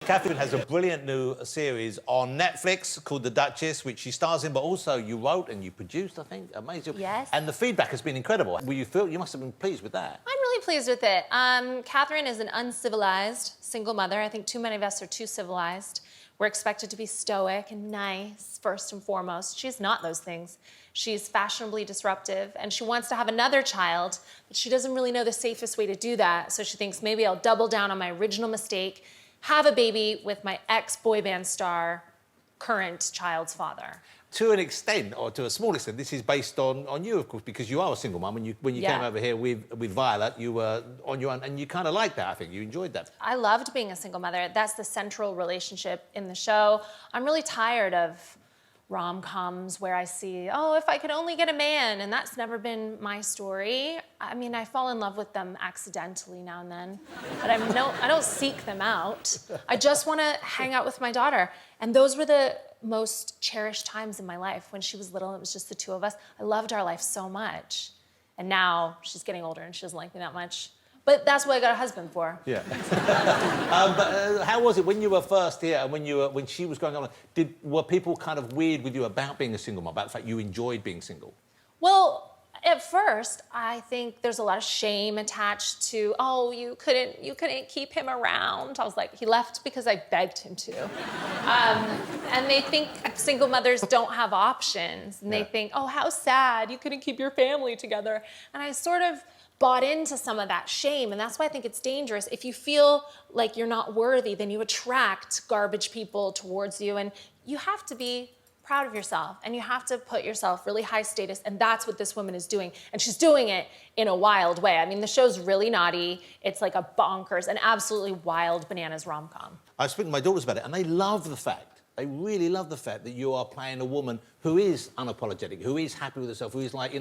Katherine has a brilliant new series on Netflix called The Duchess, which she stars in, but also you wrote and you produced, I think. Amazing. Yes. And the feedback has been incredible. You must have been pleased with that. I'm really pleased with it. Katherine is an uncivilized single mother. I think too many of us are too civilized. We're expected to be stoic and nice, first and foremost. She's not those things. She's fashionably disruptive, and she wants to have another child, but she doesn't really know the safest way to do that. So she thinks, maybe I'll double down on my original mistake, have a baby with my ex-boy band star, current child's father. To an extent, or to a small extent, this is based on you, of course, because you are a single mum, and when you came over here with Violet, you were on your own, and you kind of liked that, I think. You enjoyed that. I loved being a single mother. That's the central relationship in the show. I'm really tired of rom-coms where I see, oh, if I could only get a man, and that's never been my story. I mean, I fall in love with them accidentally now and then, but I don't seek them out. I just want to hang out with my daughter. And those were the most cherished times in my life. When she was little, it was just the two of us. I loved our life so much. And now she's getting older and she doesn't like me that much. But that's what I got a husband for. Yeah. How was it when you were first here and when she was going on? Were people kind of weird with you about being a single mom, about the fact you enjoyed being single? Well, at first, I think there's a lot of shame attached to, oh, you couldn't keep him around. I was like, he left because I begged him to. And they think single mothers don't have options. And they think, oh, how sad, you couldn't keep your family together. And I sort of bought into some of that shame, and that's why I think it's dangerous. If you feel like you're not worthy, then you attract garbage people towards you, and you have to be proud of yourself, and you have to put yourself really high status, and that's what this woman is doing, and she's doing it in a wild way. I mean, the show's really naughty. It's like a bonkers, an absolutely wild bananas rom-com. I was speaking to my daughters about it, and they really love the fact that you are playing a woman who is unapologetic, who is happy with herself, who is like,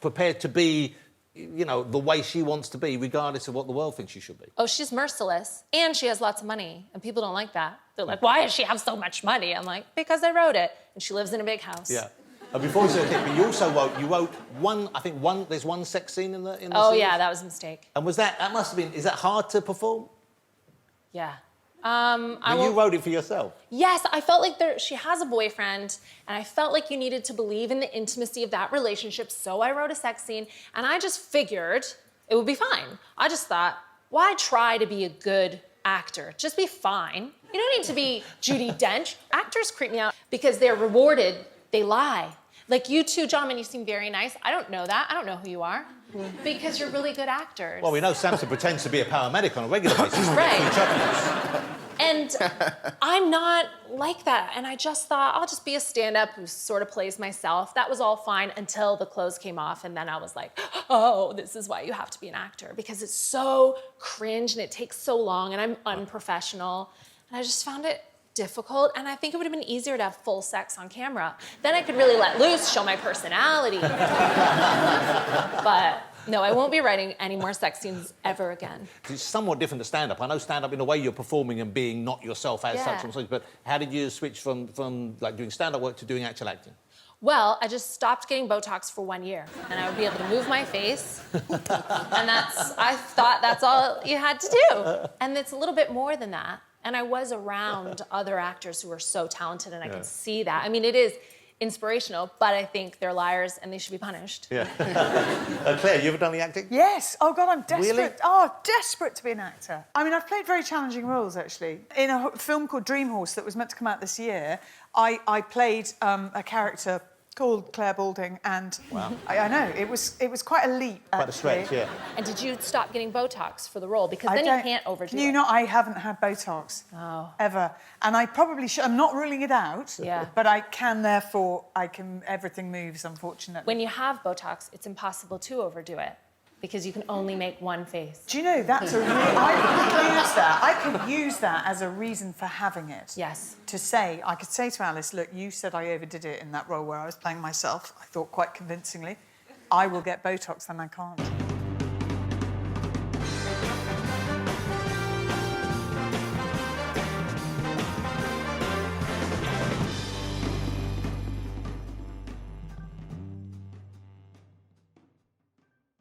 prepared to be, the way she wants to be, regardless of what the world thinks she should be. Oh, she's merciless, and she has lots of money, and people don't like that. They're like, why does she have so much money? I'm like, because I wrote it, and she lives in a big house. Yeah. Before you said it, but you also wrote there's one sex scene in the series? Yeah, that was a mistake. And was that must have been, is that hard to perform? Yeah. You wrote it for yourself? Yes, I felt like she has a boyfriend, and I felt like you needed to believe in the intimacy of that relationship, so I wrote a sex scene, and I just figured it would be fine. I just thought, why try to be a good actor? Just be fine. You don't need to be Judi Dench. Actors creep me out because they're rewarded, they lie. Like you two gentlemen, you seem very nice. I don't know that. I don't know who you are. Because you're really good actors. Well, we know Samson pretends to be a paramedic on a regular basis. Right. And I'm not like that. And I just thought, I'll just be a stand-up who sort of plays myself. That was all fine until the clothes came off. And then I was like, oh, this is why you have to be an actor. Because it's so cringe and it takes so long and I'm unprofessional. And I just found it difficult, and I think it would have been easier to have full sex on camera. Then I could really let loose, show my personality. But no, I won't be writing any more sex scenes ever again. It's somewhat different to stand-up. I know stand-up, in a way, you're performing and being not yourself as such on stage, but how did you switch from like doing stand-up work to doing actual acting? Well, I just stopped getting Botox for 1 year, and I would be able to move my face, and I thought that's all you had to do. And it's a little bit more than that. And I was around other actors who are so talented, and I could see that. I mean, it is inspirational, but I think they're liars and they should be punished. Yeah. Claire, you ever done the acting? Yes. Oh, God, I'm desperate. Really? Oh, desperate to be an actor. I mean, I've played very challenging roles, actually. In a film called Dream Horse that was meant to come out this year, I played a character called Claire Balding, and I know, it was quite a leap, Quite a stretch, yeah. And did you stop getting Botox for the role? Because then you can't overdo it. You know, I haven't had Botox. Ever. And I probably should. I'm not ruling it out. Yeah. But I can, therefore, everything moves, unfortunately. When you have Botox, it's impossible to overdo it, because you can only make one face. Do you know, that's a really... I could use that as a reason for having it. Yes. I could say to Alice, look, you said I overdid it in that role where I was playing myself, I thought quite convincingly. I will get Botox, then I can't.